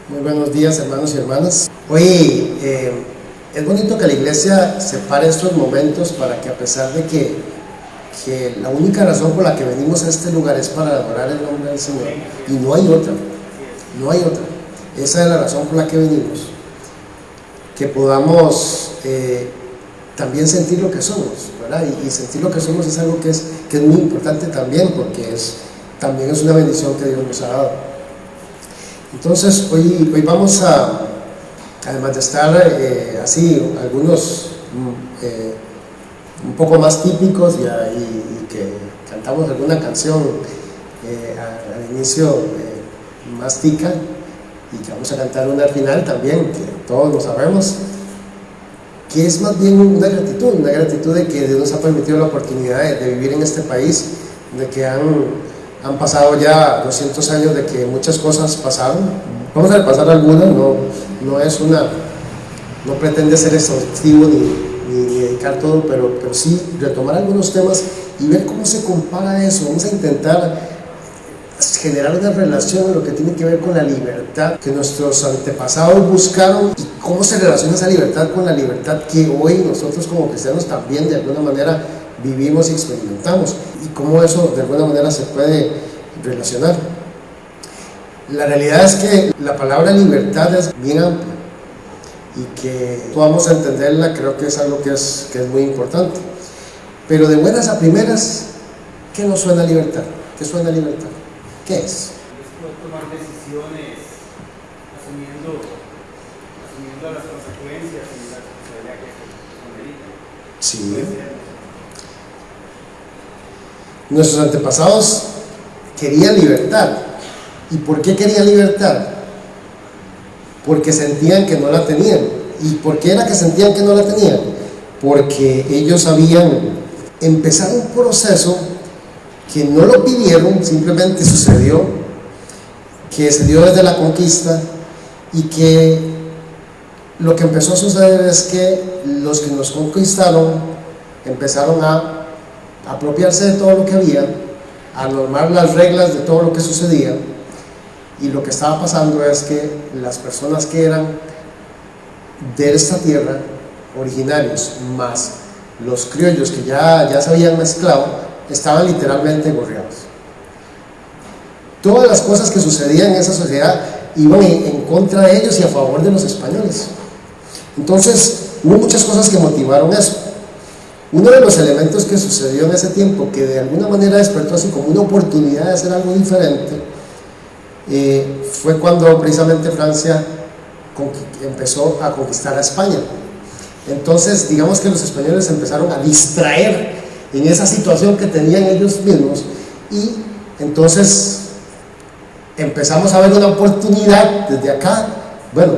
Muy buenos días, hermanos y hermanas. Hoy es bonito que la iglesia separe estos momentos para que, a pesar de que la única razón por la que venimos a este lugar es para adorar el nombre del Señor, y no hay otra, esa es la razón por la que venimos, que podamos también sentir lo que somos, ¿verdad? Y sentir lo que somos es algo que es muy importante también, porque también es una bendición que Dios nos ha dado. Entonces hoy vamos a, además de estar así, algunos un poco más típicos y que cantamos alguna canción al inicio más tica, y que vamos a cantar una al final también, que todos lo sabemos, que es más bien una gratitud de que Dios nos ha permitido la oportunidad de vivir en este país, de que han pasado ya 200 años de que muchas cosas pasaron. Vamos a repasar algunas, no pretende ser exhaustivo ni dedicar todo, pero sí retomar algunos temas y ver cómo se compara eso. Vamos a intentar generar una relación en lo que tiene que ver con la libertad que nuestros antepasados buscaron, y cómo se relaciona esa libertad con la libertad que hoy nosotros como cristianos también de alguna manera vivimos y experimentamos, y cómo eso de alguna manera se puede relacionar. La realidad es que la palabra libertad es bien amplia, y que podamos entenderla creo que es algo que es muy importante. Pero de buenas a primeras, ¿qué nos suena libertad? ¿Qué suena libertad? ¿Qué es? Es poder tomar decisiones asumiendo las consecuencias y la responsabilidad que se amerita. Sí. Nuestros antepasados querían libertad. ¿Y por qué querían libertad? Porque sentían que no la tenían. ¿Y por qué era que sentían que no la tenían? Porque ellos habían empezado un proceso que no lo pidieron, simplemente sucedió, que se dio desde la conquista, y que lo que empezó a suceder es que los que nos conquistaron empezaron a apropiarse de todo lo que había, a normar las reglas de todo lo que sucedía, y lo que estaba pasando es que las personas que eran de esta tierra, originarios, más los criollos que ya se habían mezclado, estaban literalmente gorreados. Todas las cosas que sucedían en esa sociedad iban en contra de ellos y a favor de los españoles. Entonces hubo muchas cosas que motivaron eso. Uno de los elementos que sucedió en ese tiempo, que de alguna manera despertó así como una oportunidad de hacer algo diferente, fue cuando precisamente Francia empezó a conquistar a España. Entonces digamos que los españoles empezaron a distraer en esa situación que tenían ellos mismos, y entonces empezamos a ver una oportunidad desde acá. Bueno,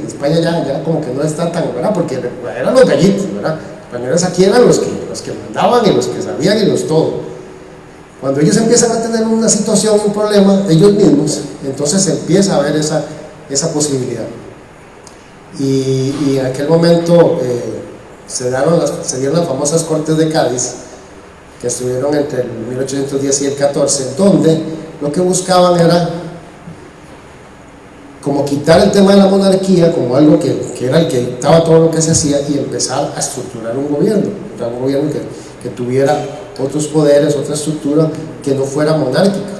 España ya como que no está tan, ¿verdad? Porque eran los gallitos, ¿verdad? Los españoles aquí eran los que mandaban y los que sabían y los todo. Cuando ellos empiezan a tener una situación, un problema, ellos mismos, entonces empieza a haber esa posibilidad. Y en aquel momento se dieron las famosas Cortes de Cádiz, que estuvieron entre el 1810 y el 14, donde lo que buscaban era como quitar el tema de la monarquía como algo que era el que dictaba todo lo que se hacía, y empezar a estructurar un gobierno que tuviera otros poderes, otra estructura que no fuera monárquica.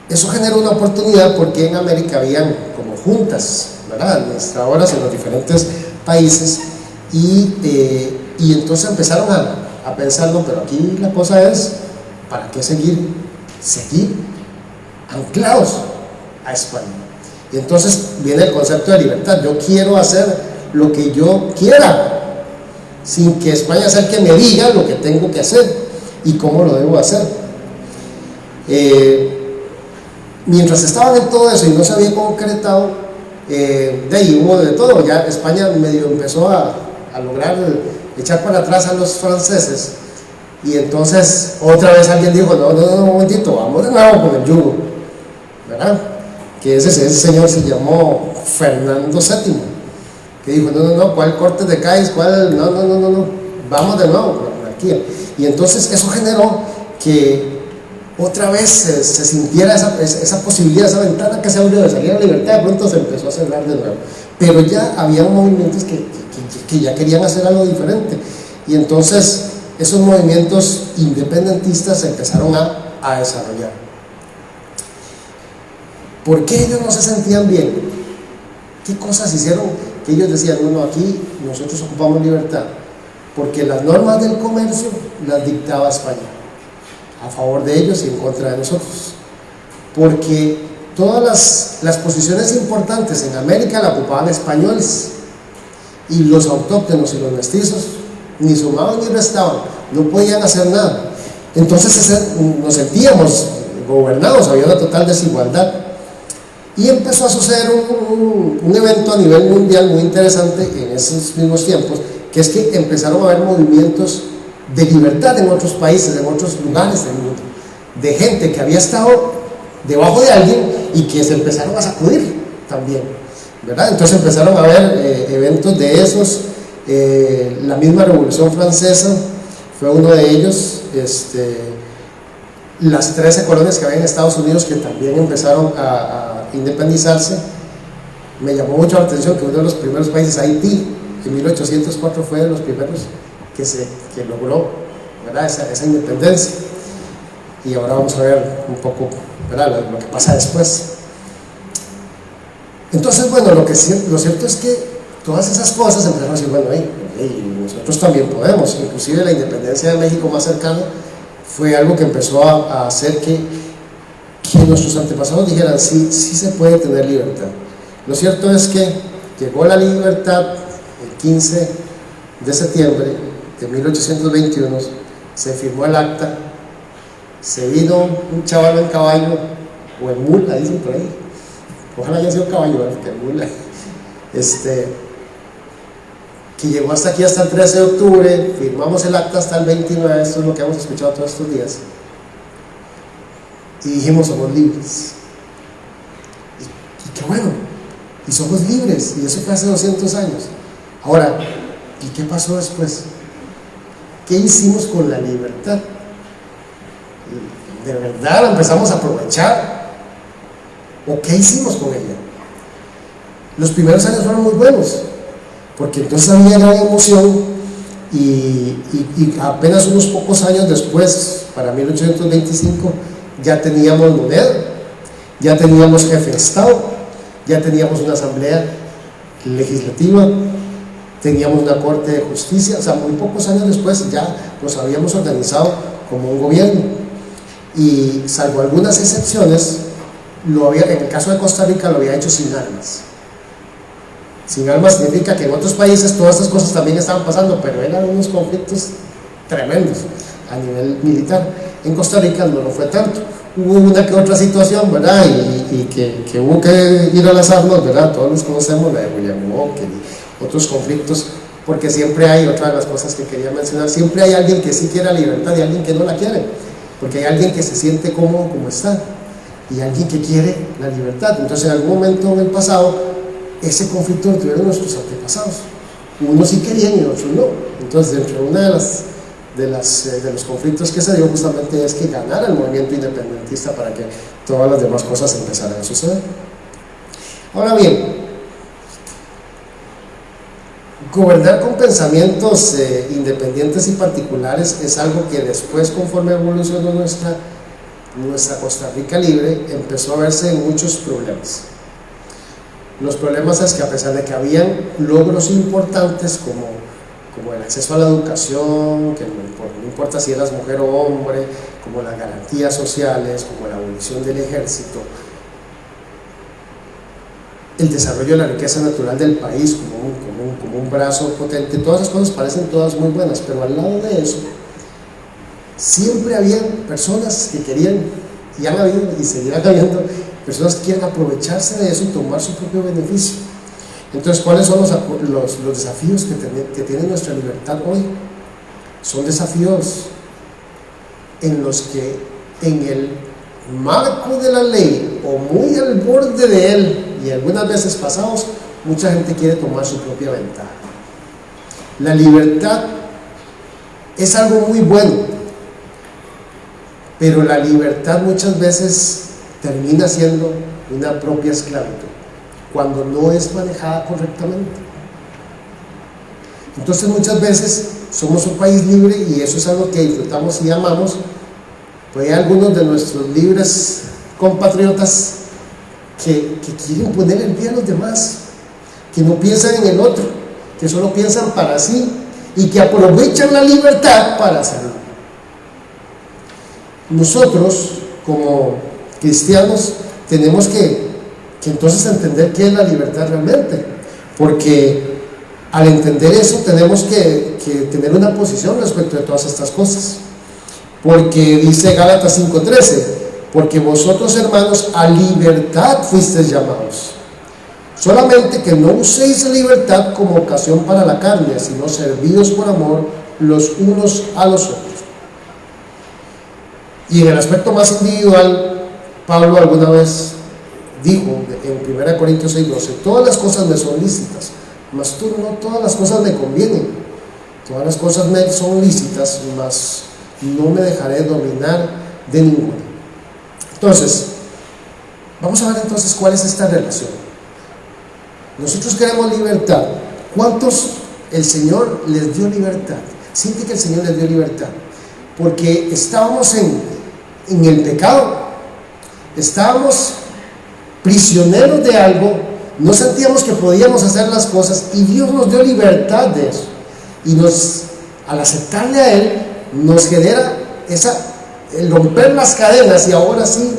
Eso generó una oportunidad porque en América habían como juntas, ¿verdad?, administradoras en los diferentes países, y entonces empezaron a pensar, no, pero aquí la cosa es, ¿para qué seguir anclados a España? Y entonces viene el concepto de libertad. Yo quiero hacer lo que yo quiera, sin que España sea el que me diga lo que tengo que hacer y cómo lo debo hacer. Mientras estaban en todo eso y no se había concretado, de ahí hubo de todo. Ya España medio empezó a lograr echar para atrás a los franceses, y entonces otra vez alguien dijo, no, un momentito, vamos de nuevo con el yugo, ¿verdad? Que ese señor se llamó Fernando VII, que dijo, no, ¿cuál Cortes de Cádiz? ¿Cuál? No, vamos de nuevo con la monarquía. Y entonces eso generó que otra vez se sintiera esa posibilidad, esa ventana que se abrió de salir a la libertad. De pronto se empezó a cerrar de nuevo, pero ya había movimientos que ya querían hacer algo diferente, y entonces esos movimientos independentistas se empezaron a desarrollar. ¿Por qué ellos no se sentían bien? ¿Qué cosas hicieron que ellos decían, bueno, aquí nosotros ocupamos libertad? Porque las normas del comercio las dictaba España, a favor de ellos y en contra de nosotros. Porque todas las posiciones importantes en América la ocupaban españoles, y los autóctonos y los mestizos ni sumaban ni restaban, no podían hacer nada. Entonces nos sentíamos gobernados, había una total desigualdad. Y empezó a suceder un evento a nivel mundial muy interesante en esos mismos tiempos, que es que empezaron a haber movimientos de libertad en otros países, en otros lugares del mundo, de gente que había estado debajo de alguien y que se empezaron a sacudir también, ¿verdad? Entonces empezaron a haber eventos de esos. La misma Revolución Francesa fue uno de ellos. Las 13 colonias que había en Estados Unidos, que también empezaron a independizarse. Me llamó mucho la atención que uno de los primeros países, Haití, en 1804 fue de los primeros que logró, ¿verdad?, esa independencia. Y ahora vamos a ver un poco, ¿verdad?, lo que pasa después. Entonces, bueno, lo cierto es que todas esas cosas empezaron a decir, bueno, nosotros también podemos. Inclusive la independencia de México más cercana fue algo que empezó a hacer que nuestros antepasados dijeran, sí se puede tener libertad. Lo cierto es que llegó la libertad el 15 de septiembre de 1821, se firmó el acta, se vino un chaval en caballo, o en mula, dicen por ahí, ojalá haya sido caballo, porque en mula, que llegó hasta aquí, hasta el 13 de octubre, firmamos el acta hasta el 29, esto es lo que hemos escuchado todos estos días, y dijimos, somos libres. Y qué bueno, y somos libres, y eso fue hace 200 años. Ahora, ¿y qué pasó después? ¿Qué hicimos con la libertad? ¿De verdad la empezamos a aprovechar? ¿O qué hicimos con ella? Los primeros años fueron muy buenos, porque entonces había gran emoción, y apenas unos pocos años después, para 1825, ya teníamos moneda, ya teníamos jefe de Estado, ya teníamos una asamblea legislativa, teníamos una corte de justicia. O sea, muy pocos años después ya nos habíamos organizado como un gobierno, y salvo algunas excepciones, en el caso de Costa Rica lo había hecho sin armas. Sin armas significa que en otros países todas estas cosas también estaban pasando, pero eran unos conflictos tremendos a nivel militar. En Costa Rica no lo fue tanto. Hubo una que otra situación, ¿verdad? Y que hubo que ir a las armas, ¿verdad? Todos los conocemos, la de William Walker y otros conflictos, porque siempre hay, otra de las cosas que quería mencionar, siempre hay alguien que sí quiere la libertad y alguien que no la quiere, porque hay alguien que se siente cómodo como está y alguien que quiere la libertad. Entonces, en algún momento en el pasado, ese conflicto lo tuvieron nuestros antepasados. Unos sí querían y otros no. Entonces, dentro de una de los conflictos que se dio justamente es que ganara el movimiento independentista para que todas las demás cosas empezaran a suceder. Ahora bien, gobernar con pensamientos independientes y particulares es algo que después, conforme evolucionó nuestra Costa Rica libre, empezó a verse en muchos problemas. Los problemas es que, a pesar de que habían logros importantes como el acceso a la educación, que no importa si eras mujer o hombre, como las garantías sociales, como la abolición del ejército, el desarrollo de la riqueza natural del país como un brazo potente, todas esas cosas parecen todas muy buenas, pero al lado de eso siempre habían personas que querían, y han habido y seguirán habiendo personas que quieren aprovecharse de eso y tomar su propio beneficio. Entonces, ¿cuáles son los desafíos que tiene nuestra libertad hoy? Son desafíos en los que, en el marco de la ley o muy al borde de él, y algunas veces pasados, mucha gente quiere tomar su propia ventaja. La libertad es algo muy bueno, pero la libertad muchas veces termina siendo una propia esclavitud cuando no es manejada correctamente. Entonces muchas veces somos un país libre y eso es algo que disfrutamos y amamos, pues hay algunos de nuestros libres compatriotas que quieren poner el pie a los demás, que no piensan en el otro, que solo piensan para sí y que aprovechan la libertad para hacerlo. Nosotros como cristianos tenemos que entonces entender qué es la libertad realmente, porque al entender eso tenemos que tener una posición respecto de todas estas cosas, porque dice Gálatas 5:13, porque vosotros, hermanos, a libertad fuisteis llamados, solamente que no uséis la libertad como ocasión para la carne, sino servíos por amor los unos a los otros. Y en el aspecto más individual, Pablo alguna vez dijo en 1 Corintios 6:12, todas las cosas me son lícitas, mas tú no todas las cosas me convienen, todas las cosas me son lícitas, mas no me dejaré dominar de ninguna. Entonces, vamos a ver entonces cuál es esta relación. Nosotros queremos libertad. ¿Cuántos el Señor les dio libertad? Siente que el Señor les dio libertad, porque estábamos en el pecado, estábamos prisioneros de algo, no sentíamos que podíamos hacer las cosas y Dios nos dio libertad de eso, y al aceptarle a Él nos genera el romper las cadenas y ahora sí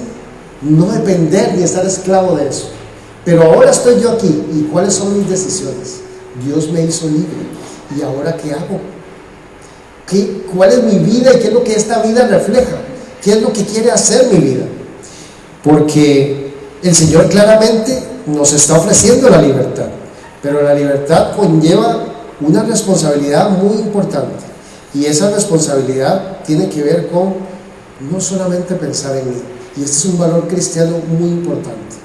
no depender ni estar esclavo de eso. Pero ahora estoy yo aquí y ¿cuáles son mis decisiones? Dios me hizo libre y ahora ¿qué hago? ¿Cuál es mi vida y qué es lo que esta vida refleja? ¿Qué es lo que quiere hacer mi vida? Porque el Señor claramente nos está ofreciendo la libertad, pero la libertad conlleva una responsabilidad muy importante, y esa responsabilidad tiene que ver con no solamente pensar en mí, y este es un valor cristiano muy importante.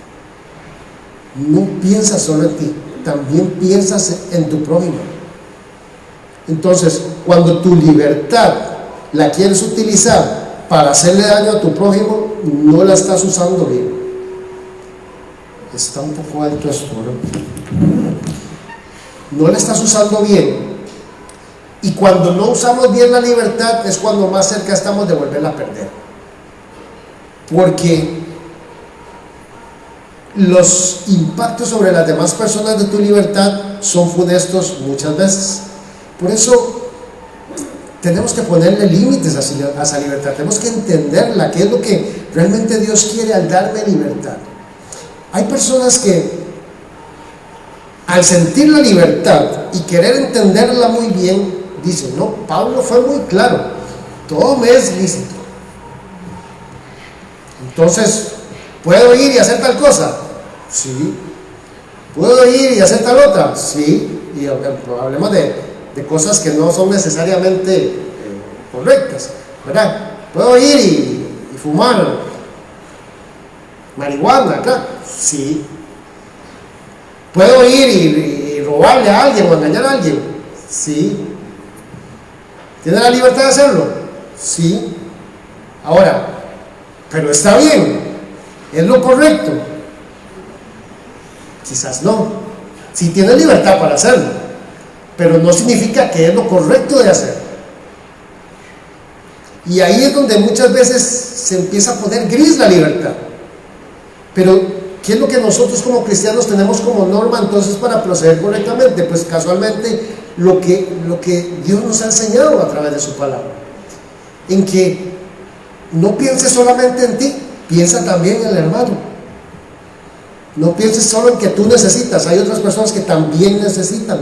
No piensas solo en ti, también piensas en tu prójimo. Entonces, cuando tu libertad la quieres utilizar para hacerle daño a tu prójimo, no la estás usando bien. Está un poco alto esto, no la estás usando bien, y cuando no usamos bien la libertad es cuando más cerca estamos de volverla a perder, porque los impactos sobre las demás personas de tu libertad son funestos muchas veces. Por eso tenemos que ponerle límites a esa libertad, tenemos que entenderla, qué es lo que realmente Dios quiere al darme libertad. Hay personas que al sentir la libertad y querer entenderla muy bien, dicen, no, Pablo fue muy claro, todo me es lícito, entonces, ¿puedo ir y hacer tal cosa? Sí. ¿Puedo ir y hacer tal otra? Sí. Y hablemos de cosas que no son necesariamente correctas, ¿verdad? ¿Puedo ir y fumar marihuana? Claro. Sí. ¿Puedo ir y robarle a alguien o engañar a alguien? Sí. ¿Tiene la libertad de hacerlo? Sí. Ahora, pero está bien, ¿es lo correcto? Quizás no. Sí tiene libertad para hacerlo, pero no significa que es lo correcto de hacer. Y ahí es donde muchas veces se empieza a poner gris la libertad. Pero ¿qué es lo que nosotros como cristianos tenemos como norma entonces para proceder correctamente? Pues casualmente lo que Dios nos ha enseñado a través de su palabra, en que no pienses solamente en ti, piensa también en el hermano. No pienses solo en que tú necesitas, hay otras personas que también necesitan.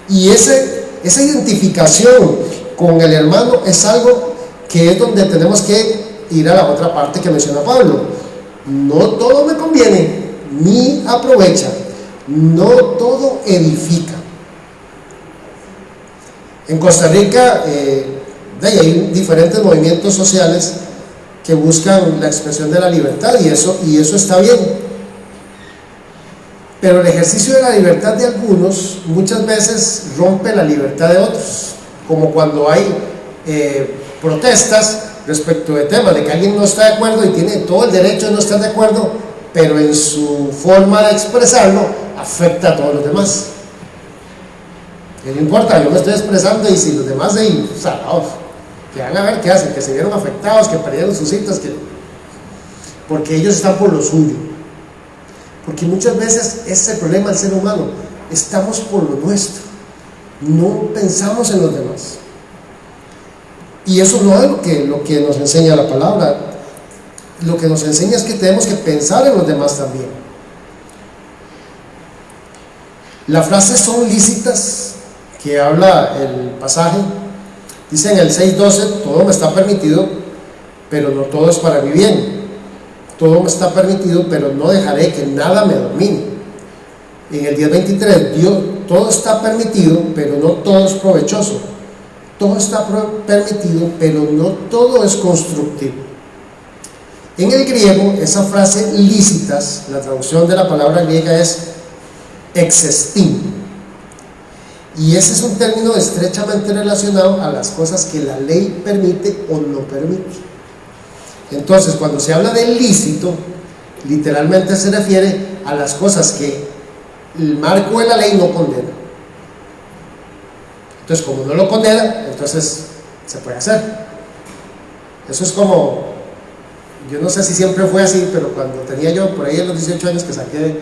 Y esa identificación con el hermano es algo que es donde tenemos que ir a la otra parte que menciona Pablo. No todo me conviene, ni aprovecha, no todo edifica. En Costa Rica hay diferentes movimientos sociales que buscan la expresión de la libertad, y eso está bien. Pero el ejercicio de la libertad de algunos muchas veces rompe la libertad de otros, como cuando hay protestas respecto de temas de que alguien no está de acuerdo y tiene todo el derecho de no estar de acuerdo, pero en su forma de expresarlo afecta a todos los demás. Que no importa, yo me estoy expresando y si los demás ahí, salados, que van a ver qué hacen, que se vieron afectados, que perdieron sus citas, porque ellos están por lo suyo. Porque muchas veces ese es el problema del ser humano, estamos por lo nuestro, no pensamos en los demás. Y eso no es lo que nos enseña la palabra. Lo que nos enseña es que tenemos que pensar en los demás también. La frase "son lícitas" que habla el pasaje, dice en el 6:12: todo me está permitido, pero no todo es para mi bien. Todo me está permitido, pero no dejaré que nada me domine. En el 10:23: todo está permitido, pero no todo es provechoso. Todo está permitido, pero no todo es constructivo. En el griego, esa frase "lícitas", la traducción de la palabra griega es exestín, y ese es un término estrechamente relacionado a las cosas que la ley permite o no permite. Entonces, cuando se habla de lícito, literalmente se refiere a las cosas que el marco de la ley no condena. Entonces, como no lo condena, entonces se puede hacer. Eso es como, yo no sé si siempre fue así, pero cuando tenía yo por ahí en los 18 años que saqué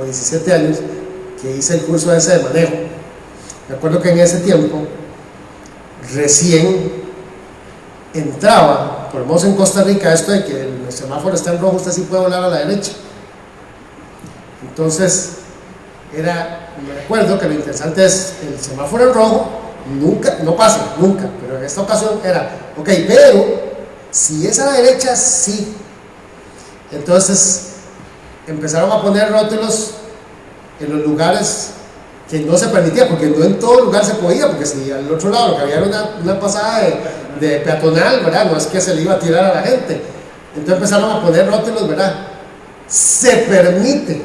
o 17 años, que hice el curso ese de manejo, me acuerdo que en ese tiempo recién entraba, por lo menos en Costa Rica, esto de que el semáforo está en rojo, usted sí puede volar a la derecha. Entonces me recuerdo que lo interesante es el semáforo en rojo, nunca, no pasa, nunca, pero en esta ocasión era, ok, pero si es a la derecha, sí. Entonces empezaron a poner rótulos en los lugares que no se permitía, porque no en todo lugar se podía, porque si al otro lado lo que había era una pasada de peatonal, ¿verdad? No es que se le iba a tirar a la gente. Entonces empezaron a poner rótulos, ¿verdad? Se permite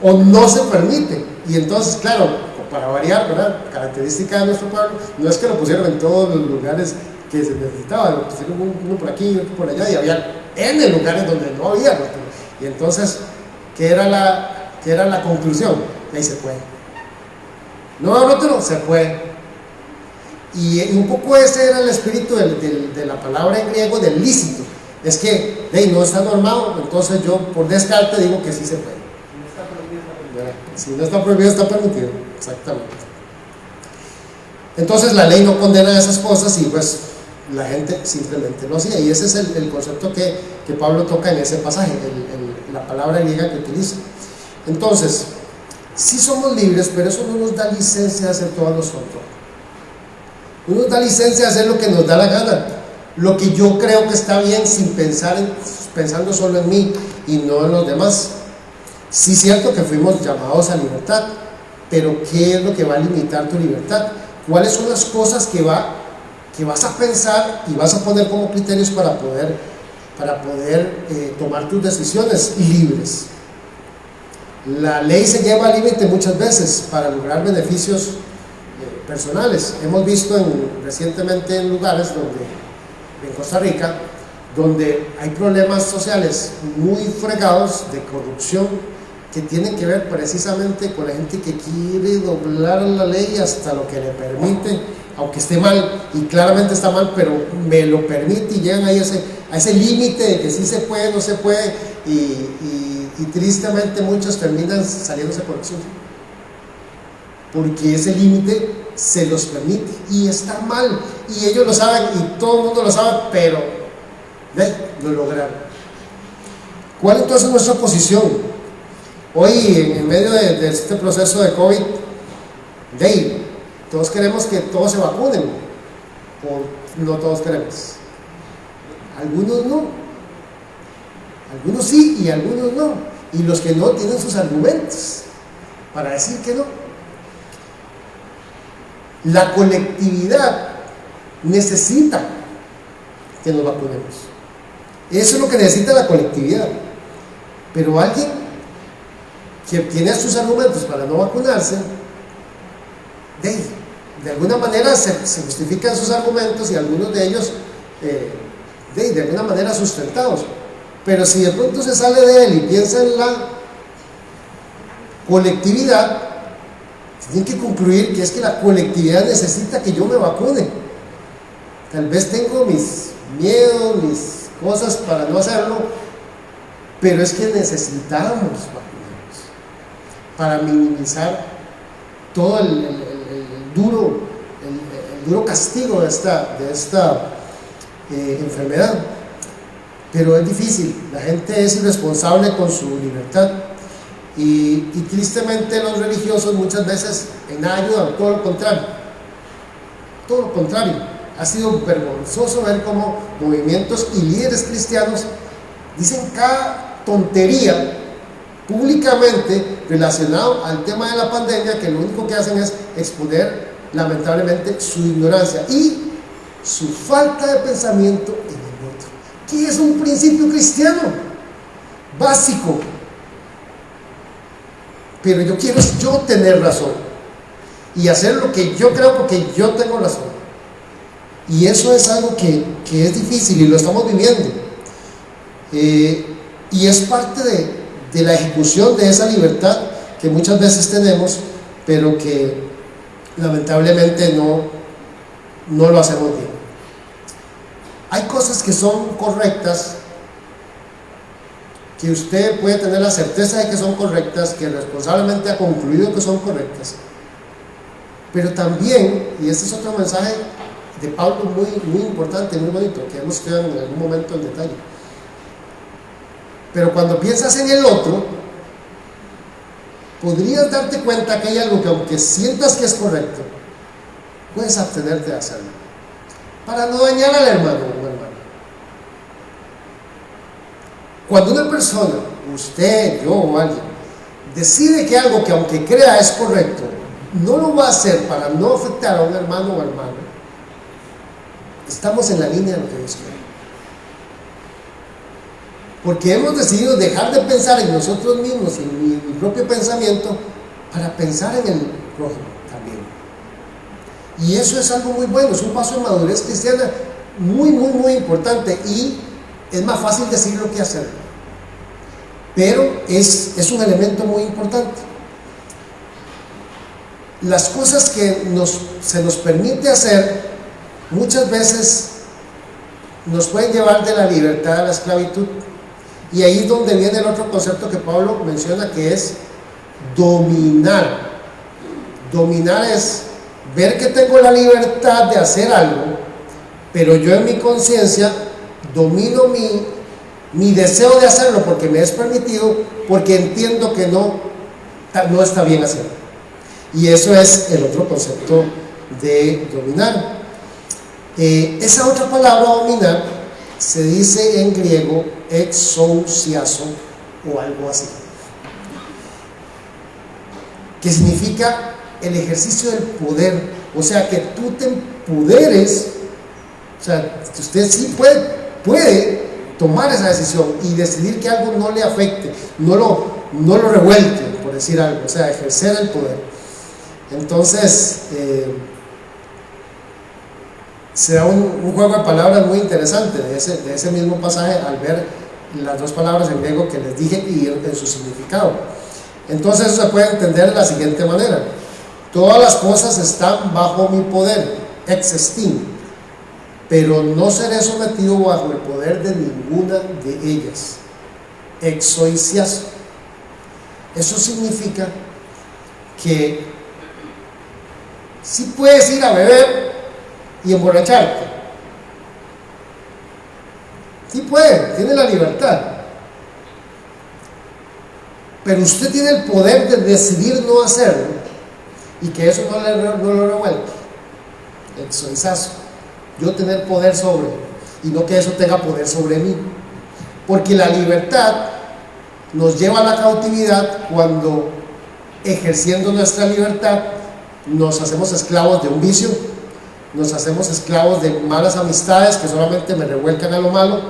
o no se permite. Y entonces, claro, para variar, ¿verdad? Característica de nuestro pueblo, no es que lo pusieron en todos los lugares que se necesitaba, lo pusieron uno por aquí y otro por allá, y había N lugares donde no había rótulos. Y entonces, ¿qué era la conclusión? Ahí se puede. No hay rótulo, se puede. Y un poco ese era el espíritu de la palabra en griego del lícito. Es que no está normado, entonces yo por descarte digo que sí se puede. Si no está prohibido, está permitido. Exactamente. Entonces la ley no condena esas cosas y pues la gente simplemente lo hacía. Y ese es el concepto que Pablo toca en ese pasaje, la palabra griega que utiliza. Entonces, sí somos libres, pero eso no nos da licencia de hacer todo a nosotros. No nos da licencia de hacer lo que nos da la gana, lo que yo creo que está bien, sin pensando solo en mí y no en los demás. Sí es cierto que fuimos llamados a libertad, pero ¿qué es lo que va a limitar tu libertad? ¿Cuáles son las cosas que vas a pensar y vas a poner como criterios para poder tomar tus decisiones libres? La ley se lleva al límite muchas veces para lograr beneficios personales. Hemos visto recientemente en lugares en Costa Rica, donde hay problemas sociales muy fregados de corrupción que tienen que ver precisamente con la gente que quiere doblar la ley hasta lo que le permite, aunque esté mal, y claramente está mal, pero me lo permite, y llegan ahí a ese límite de que sí se puede, no se puede, y tristemente muchos terminan saliéndose por el sur, porque ese límite se los permite, y está mal, y ellos lo saben, y todo el mundo lo sabe, pero lo lograron. ¿Cuál entonces es nuestra posición? Hoy, en medio de este proceso de COVID, todos queremos que todos se vacunen, o no todos queremos. Algunos no, algunos sí y algunos no, y los que no tienen sus argumentos para decir que no. La colectividad necesita que nos vacunemos. Eso es lo que necesita la colectividad. Pero alguien que tiene sus argumentos para no vacunarse, de alguna manera se justifican sus argumentos y algunos de ellos de alguna manera sustentados. Pero si de pronto se sale de él y piensa en la colectividad, tienen que concluir que es que la colectividad necesita que yo me vacune. Tal vez tengo mis miedos, mis cosas para no hacerlo, pero es que necesitamos vacunarnos para minimizar todo el duro castigo de esta enfermedad. Pero es difícil, la gente es irresponsable con su libertad y tristemente los religiosos muchas veces en nada ayudan, todo lo contrario. Ha sido vergonzoso ver cómo movimientos y líderes cristianos dicen cada tontería públicamente relacionado al tema de la pandemia, que lo único que hacen es exponer lamentablemente su ignorancia y su falta de pensamiento en el otro, que es un principio cristiano básico. Pero yo quiero yo tener razón y hacer lo que yo creo porque yo tengo razón, y eso es algo que es difícil y lo estamos viviendo, y es parte de la ejecución de esa libertad que muchas veces tenemos, pero que lamentablemente no lo hacemos bien. Hay cosas que son correctas, que usted puede tener la certeza de que son correctas, que responsablemente ha concluido que son correctas, pero también, y este es otro mensaje de Pablo muy importante, muy bonito, que hemos estudiado en algún momento en detalle, pero cuando piensas en el otro, podrías darte cuenta que hay algo que, aunque sientas que es correcto, puedes abstenerte de hacerlo para no dañar al hermano o hermana. Cuando una persona, usted, yo o alguien, decide que algo que aunque crea es correcto, no lo va a hacer para no afectar a un hermano o hermana, estamos en la línea de lo que Dios quiere. Porque hemos decidido dejar de pensar en nosotros mismos y en mi propio pensamiento para pensar en el prójimo también. Y eso es algo muy bueno, es un paso de madurez cristiana muy importante, y es más fácil decirlo que hacerlo, pero es un elemento muy importante. Las cosas que se nos permite hacer muchas veces nos pueden llevar de la libertad a la esclavitud, y ahí es donde viene el otro concepto que Pablo menciona, que es dominar. Dominar es ver que tengo la libertad de hacer algo, pero yo en mi conciencia domino mi deseo de hacerlo porque me es permitido, porque entiendo que no está bien hacerlo. Y eso es el otro concepto de dominar. Esa otra palabra, dominar, se dice en griego exousiazo o algo así, que significa el ejercicio del poder, o sea, que tú te empoderes, o sea, que usted sí puede tomar esa decisión y decidir que algo no le afecte, no lo revuelque, por decir algo, o sea, ejercer el poder. Entonces, se da un juego de palabras muy interesante de ese mismo pasaje al ver las dos palabras en griego que les dije y en su significado. Entonces eso se puede entender de la siguiente manera: todas las cosas están bajo mi poder, existim, pero no seré sometido bajo el poder de ninguna de ellas, exoisiazo. Eso significa que sí puedes ir a beber y emborracharte, sí puede, tiene la libertad, pero usted tiene el poder de decidir no hacerlo y que eso no lo revuelque. Exoizazo, yo tener poder sobre, y no que eso tenga poder sobre mí, porque la libertad nos lleva a la cautividad cuando, ejerciendo nuestra libertad, nos hacemos esclavos de un vicio, nos hacemos esclavos de malas amistades que solamente me revuelcan a lo malo,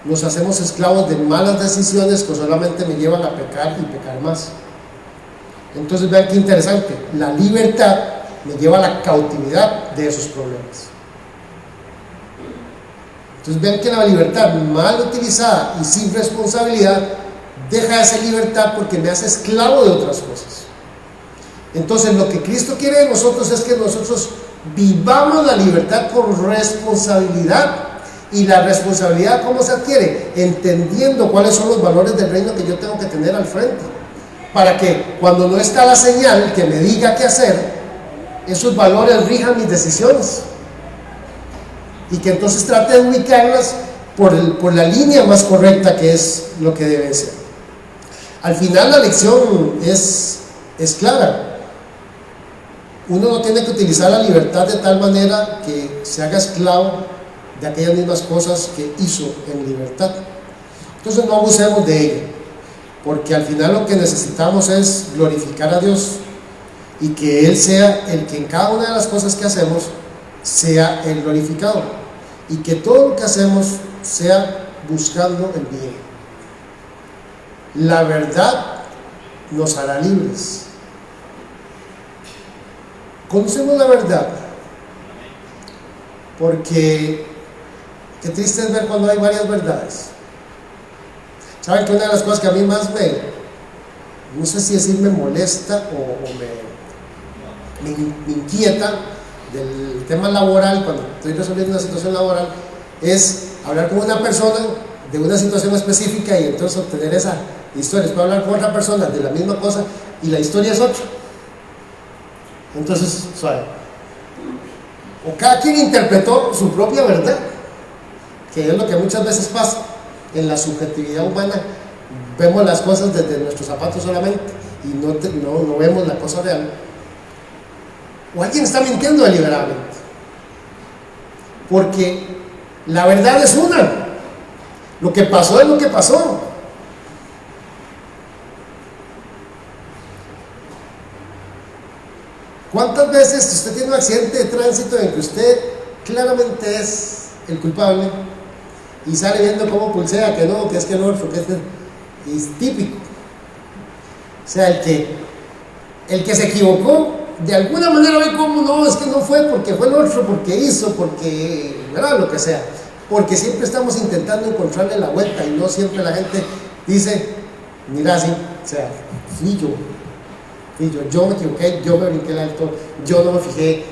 nos hacemos esclavos de malas decisiones que solamente me llevan a pecar y pecar más. Entonces vean qué interesante, la libertad me lleva a la cautividad de esos problemas. Entonces ven que la libertad mal utilizada y sin responsabilidad deja de ser libertad porque me hace esclavo de otras cosas. Entonces lo que Cristo quiere de nosotros es que nosotros vivamos la libertad con responsabilidad. Y la responsabilidad, ¿cómo se adquiere? Entendiendo cuáles son los valores del reino que yo tengo que tener al frente, para que cuando no está la señal que me diga qué hacer, esos valores rijan mis decisiones y que entonces trate de ubicarlas por la línea más correcta, que es lo que debe ser. Al final la lección es clara. Uno no tiene que utilizar la libertad de tal manera que se haga esclavo de aquellas mismas cosas que hizo en libertad. Entonces no abusemos de ella, porque al final lo que necesitamos es glorificar a Dios y que Él sea el que en cada una de las cosas que hacemos sea el glorificado, y que todo lo que hacemos sea buscando el bien. La verdad nos hará libres. Conocemos la verdad, porque qué triste es ver cuando hay varias verdades. ¿Saben que una de las cosas que a mí más no sé si decir me molesta o me inquieta del tema laboral, cuando estoy resolviendo una situación laboral, es hablar con una persona de una situación específica y entonces obtener esa historia? Después hablar con otra persona de la misma cosa y la historia es otra. Entonces, suave. O cada quien interpretó su propia verdad, que es lo que muchas veces pasa. En la subjetividad humana vemos las cosas desde nuestros zapatos solamente y no vemos la cosa real. O alguien está mintiendo deliberadamente, porque la verdad es una. Lo que pasó es lo que pasó. ¿Cuántas veces usted tiene un accidente de tránsito en que usted claramente es el culpable y sale viendo cómo pulsea, que no, que es que no, porque es típico? O sea, el que se equivocó, de alguna manera ve cómo no, es que no fue porque fue el otro, porque hizo, porque, ¿verdad? Lo que sea. Porque siempre estamos intentando encontrarle la vuelta y no siempre la gente dice, mira, sí, o sea, fui yo me equivoqué, yo me brinqué el alto, yo no me fijé,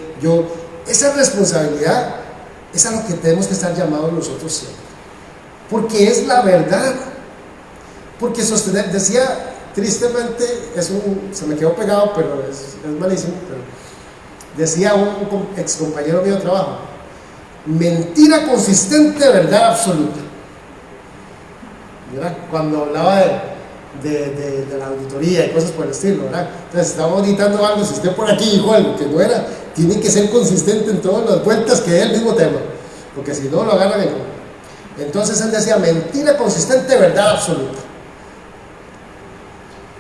esa responsabilidad es a lo que tenemos que estar llamados nosotros siempre, porque es la verdad. Porque sostener, decía tristemente, se me quedó pegado, pero es malísimo, pero decía un ex compañero mío de trabajo: mentira consistente, verdad absoluta. ¿Verdad? Cuando hablaba de la auditoría y cosas por el estilo, ¿verdad? Entonces estaba auditando algo, si usted por aquí dijo algo que no era, tiene que ser consistente en todas las vueltas que dé el mismo tema, porque si no lo agarran en... Entonces él decía: mentira consistente, verdad absoluta.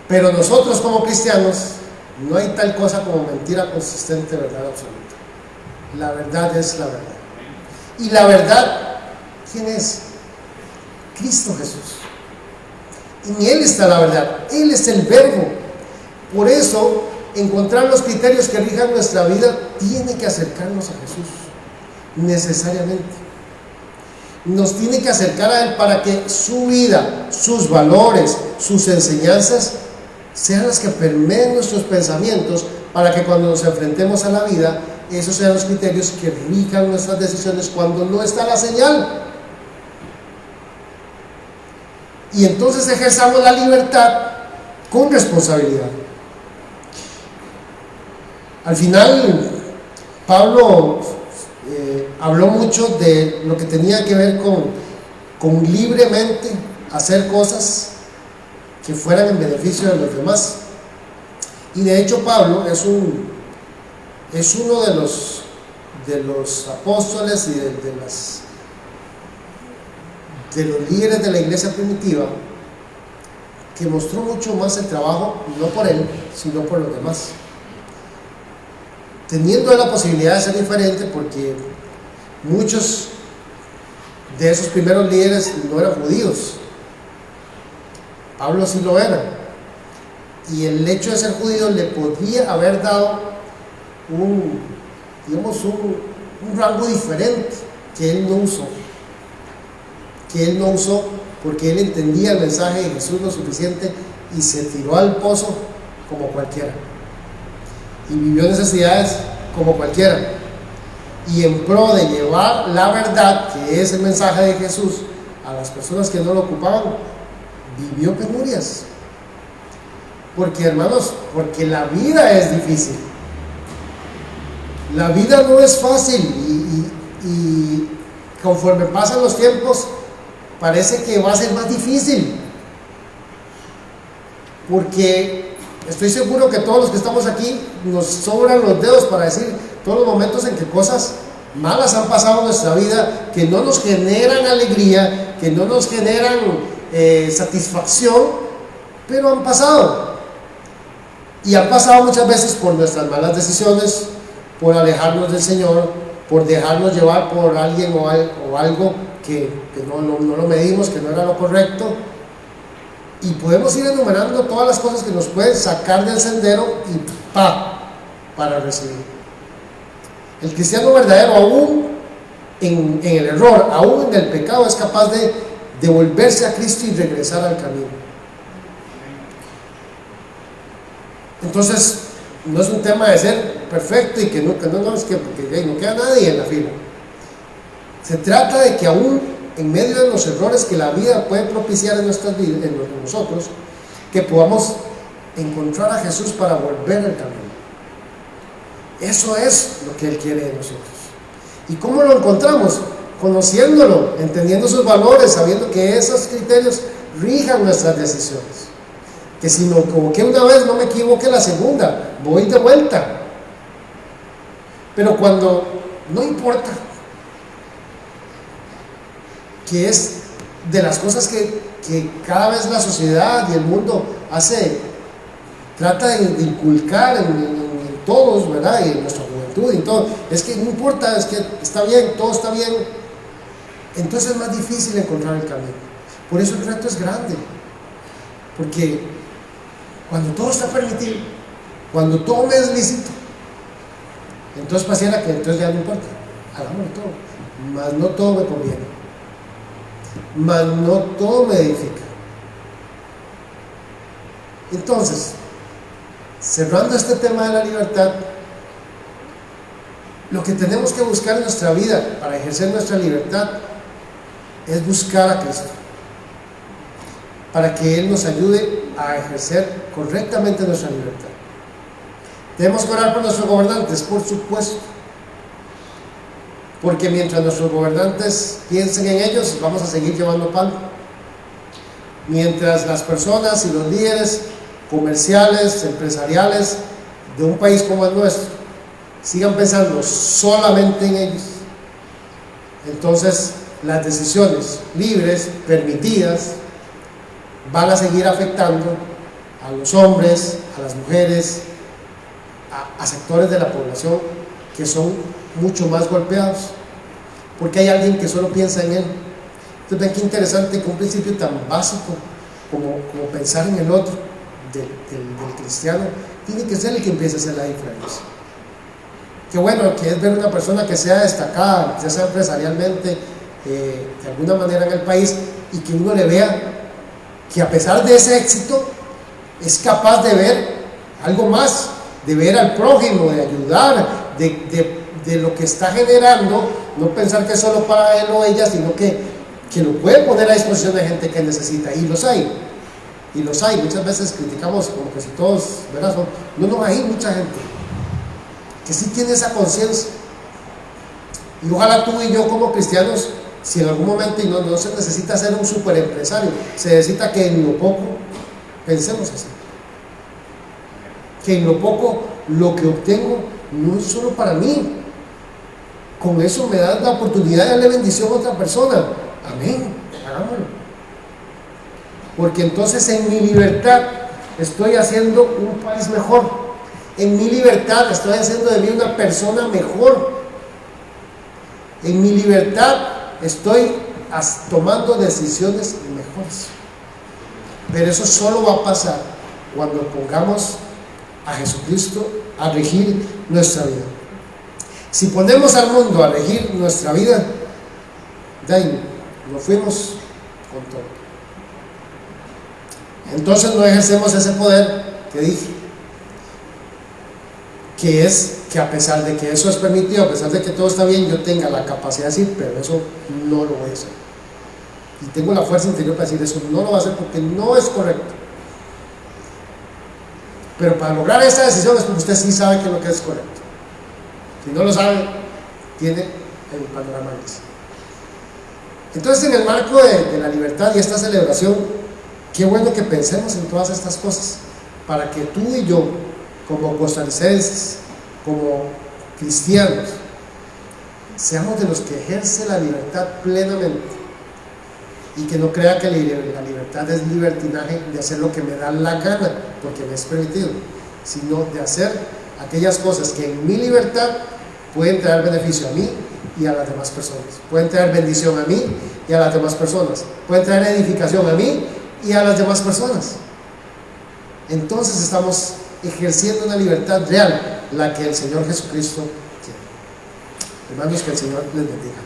Pero nosotros como cristianos no hay tal cosa como mentira consistente, verdad absoluta. La verdad es la verdad. Y la verdad, ¿quién es? Cristo Jesús. En Él está la verdad. Él es el verbo. Por eso, encontrar los criterios que rijan nuestra vida tiene que acercarnos a Jesús, necesariamente. Nos tiene que acercar a Él para que su vida, sus valores, sus enseñanzas sean las que permeen nuestros pensamientos, para que cuando nos enfrentemos a la vida, esos sean los criterios que rijan nuestras decisiones cuando no está la señal. Y entonces ejerzamos la libertad con responsabilidad. Al final, Pablo habló mucho de lo que tenía que ver con libremente hacer cosas que fueran en beneficio de los demás. Y de hecho Pablo es uno de los apóstoles y de los líderes de la iglesia primitiva que mostró mucho más el trabajo, no por él, sino por los demás, teniendo la posibilidad de ser diferente, porque muchos de esos primeros líderes no eran judíos. Pablo sí lo era, y el hecho de ser judío le podía haber dado digamos, un rango diferente que él no usó, porque él entendía el mensaje de Jesús lo suficiente y se tiró al pozo como cualquiera, y vivió necesidades como cualquiera, y en pro de llevar la verdad, que es el mensaje de Jesús, a las personas que no lo ocupaban, vivió penurias. Porque, hermanos, porque la vida es difícil, la vida no es fácil, y conforme pasan los tiempos parece que va a ser más difícil, porque estoy seguro que todos los que estamos aquí nos sobran los dedos para decir todos los momentos en que cosas malas han pasado en nuestra vida, que no nos generan alegría, que no nos generan satisfacción, pero han pasado. Y han pasado muchas veces por nuestras malas decisiones, por alejarnos del Señor, por dejarnos llevar por alguien o algo que no lo medimos, que no era lo correcto. Y podemos ir enumerando todas las cosas que nos pueden sacar del sendero y para recibir. El cristiano verdadero, aún en el error, aún en el pecado, es capaz de devolverse a Cristo y regresar al camino. Entonces, no es un tema de ser perfecto y que no queda nadie en la fila. Se trata de que aún en medio de los errores que la vida puede propiciar en nuestras vidas, en nosotros, que podamos encontrar a Jesús para volver al camino. Eso es lo que Él quiere de nosotros. ¿Y cómo lo encontramos? Conociéndolo, entendiendo sus valores, sabiendo que esos criterios rijan nuestras decisiones. Que si me equivoqué una vez, no me equivoque la segunda, voy de vuelta. Pero cuando no importa, que es de las cosas que cada vez la sociedad y el mundo trata de inculcar en todos, ¿verdad? Y en nuestra juventud y todo, es que no importa, es que está bien, todo está bien. Entonces es más difícil encontrar el camino. Por eso el reto es grande, porque cuando todo está permitido, cuando todo me es lícito, entonces pareciera que entonces ya no importa, hagámoslo todo, mas no todo me conviene, mas no todo me edifica. Entonces, cerrando este tema de la libertad, lo que tenemos que buscar en nuestra vida para ejercer nuestra libertad es buscar a Cristo, para que Él nos ayude a ejercer correctamente nuestra libertad. Debemos orar por nuestros gobernantes, por supuesto, porque mientras nuestros gobernantes piensen en ellos, vamos a seguir llevando pan. Mientras las personas y los líderes comerciales, empresariales de un país como el nuestro sigan pensando solamente en ellos, entonces las decisiones libres, permitidas, van a seguir afectando a los hombres, a las mujeres, a sectores de la población que son mucho más golpeados, porque hay alguien que solo piensa en él. Entonces ven qué interesante que un principio tan básico como pensar en el otro del cristiano tiene que ser el que empiece a hacer la diferencia. Qué bueno que es ver una persona que sea destacada, ya sea empresarialmente, de alguna manera en el país, y que uno le vea que a pesar de ese éxito es capaz de ver algo más, de ver al prójimo, de ayudar, de lo que está generando, no pensar que es solo para él o ella, sino que lo puede poner a disposición de gente que necesita, y los hay. Muchas veces criticamos como que si todos, ¿verdad? No, hay mucha gente que sí tiene esa conciencia, y ojalá tú y yo como cristianos, si en algún momento, y no se necesita ser un super empresario, se necesita que en lo poco pensemos así, que en lo poco lo que obtengo no es solo para mí, con eso me da la oportunidad de darle bendición a otra persona. Amén, hagámoslo, porque entonces en mi libertad estoy haciendo un país mejor, en mi libertad estoy haciendo de mí una persona mejor, en mi libertad estoy tomando decisiones mejores. Pero eso solo va a pasar cuando pongamos a Jesucristo a regir nuestra vida. Si ponemos al mundo a regir nuestra vida, de ahí nos fuimos con todo. Entonces no ejercemos ese poder que dije, que es que a pesar de que eso es permitido, a pesar de que todo está bien, yo tenga la capacidad de decir, pero eso no lo voy a hacer. Y tengo la fuerza interior para decir, eso no lo voy a hacer porque no es correcto. Pero para lograr esta decisión es porque usted sí sabe que es lo que es correcto. Si no lo sabe, tiene el panorama gris. Entonces, en el marco de la libertad y esta celebración, qué bueno que pensemos en todas estas cosas, para que tú y yo, como costarricenses, como cristianos, seamos de los que ejerce la libertad plenamente, y que no crea que la libertad es libertinaje de hacer lo que me da la gana, porque me es permitido, sino de hacer aquellas cosas que en mi libertad pueden traer beneficio a mí y a las demás personas, pueden traer bendición a mí y a las demás personas, pueden traer edificación a mí y a las demás personas. Entonces estamos ejerciendo una libertad real, la que el Señor Jesucristo quiere. Hermanos, que el Señor les bendiga.